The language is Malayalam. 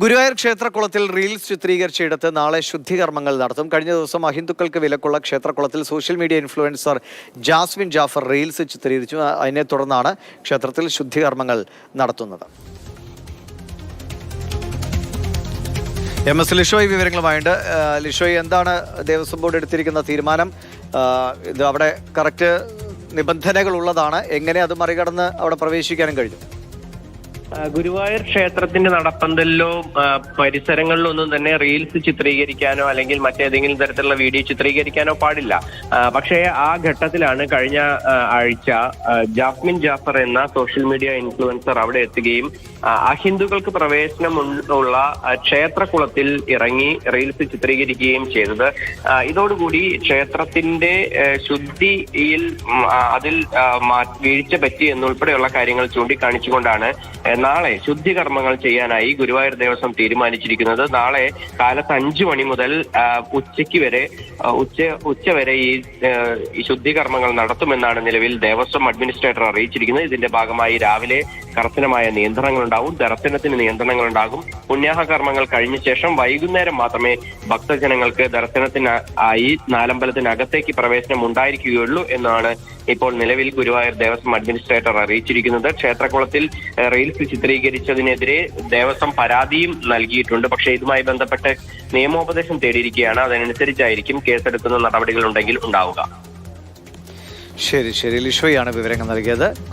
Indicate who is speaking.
Speaker 1: ഗുരുവായൂർ ക്ഷേത്രക്കുളത്തിൽ റീൽസ് ചിത്രീകരിച്ചയിടത്ത് നാളെ ശുദ്ധികർമ്മങ്ങൾ നടത്തും. കഴിഞ്ഞ ദിവസം അഹിന്ദുക്കൾക്ക് വിലക്കുള്ള ക്ഷേത്രക്കുളത്തിൽ social media influencer Jasmin Jafar reels ചിത്രീകരിച്ചു. അതിനെ തുടർന്നാണ് ക്ഷേത്രത്തിൽ ശുദ്ധികർമ്മങ്ങൾ നടത്തുന്നത്. MS ലിഷോയ് വിവരങ്ങളുമായുണ്ട്. ലിഷോയ്, എന്താണ് ദേവസ്വം ബോർഡ് എടുത്തിരിക്കുന്ന തീരുമാനം? ഇത് അവിടെ കറക്റ്റ് നിബന്ധനകൾ ഉള്ളതാണ്. എങ്ങനെ അത് മറികടന്ന് അവിടെ പ്രവേശിക്കാനും കഴിഞ്ഞു?
Speaker 2: ഗുരുവായൂർ ക്ഷേത്രത്തിന്റെ നടപ്പന്തലിലോ പരിസരങ്ങളിലോ ഒന്നും തന്നെ റീൽസ് ചിത്രീകരിക്കാനോ അല്ലെങ്കിൽ മറ്റേതെങ്കിലും തരത്തിലുള്ള വീഡിയോ ചിത്രീകരിക്കാനോ പാടില്ല. പക്ഷേ ആ ഘട്ടത്തിലാണ് കഴിഞ്ഞ ആഴ്ച ജാസ്മിൻ ജാഫർ എന്ന സോഷ്യൽ മീഡിയ ഇൻഫ്ലുവൻസർ അവിടെ എത്തുകയും അഹിന്ദുക്കൾക്ക് പ്രവേശനം ഉള്ള ക്ഷേത്രക്കുളത്തിൽ ഇറങ്ങി റീൽസ് ചിത്രീകരിക്കുകയും ചെയ്തത്. ഇതോടുകൂടി ക്ഷേത്രത്തിന്റെ ശുദ്ധിയിൽ അതിൽ വീഴ്ച പറ്റി എന്നുൾപ്പെടെയുള്ള കാര്യങ്ങൾ ചൂണ്ടിക്കാണിച്ചുകൊണ്ടാണ് നാളെ ശുദ്ധികർമ്മങ്ങൾ ചെയ്യാനായി ഗുരുവായൂർ ദേവസ്വം തീരുമാനിച്ചിരിക്കുന്നത്. നാളെ കാലത്ത് 5 മണി മുതൽ ഉച്ചവരെ ഈ ശുദ്ധികർമ്മങ്ങൾ നടത്തുമെന്നാണ് നിലവിൽ ദേവസ്വം അഡ്മിനിസ്ട്രേറ്റർ അറിയിച്ചിരിക്കുന്നത്. ഇതിന്റെ ഭാഗമായി രാവിലെ കർശനമായ നിയന്ത്രണങ്ങളുണ്ടാവും, ദർശനത്തിന് നിയന്ത്രണങ്ങളുണ്ടാകും. പുണ്യാഹ കർമ്മങ്ങൾ കഴിഞ്ഞ ശേഷം വൈകുന്നേരം മാത്രമേ ഭക്തജനങ്ങൾക്ക് ദർശനത്തിനായി നാലമ്പലത്തിനകത്തേക്ക് പ്രവേശനം ഉണ്ടായിരിക്കുകയുള്ളൂ എന്നാണ് ഇപ്പോൾ നിലവിൽ ഗുരുവായൂർ ദേവസ്വം അഡ്മിനിസ്ട്രേറ്റർ അറിയിച്ചിരിക്കുന്നത്. ക്ഷേത്രക്കുളത്തിൽ റീൽസ് ചിത്രീകരിച്ചതിനെതിരെ ദേവസ്വം പരാതിയും നൽകിയിട്ടുണ്ട്. പക്ഷേ ഇതുമായി ബന്ധപ്പെട്ട് നിയമോപദേശം തേടിയിരിക്കുകയാണ്. അതനുസരിച്ചായിരിക്കും കേസെടുക്കുന്ന നടപടികൾ ഉണ്ടെങ്കിൽ ഉണ്ടാവുക.
Speaker 1: ശരി, ലിഷോയാണ് വിവരങ്ങൾ നൽകിയത്.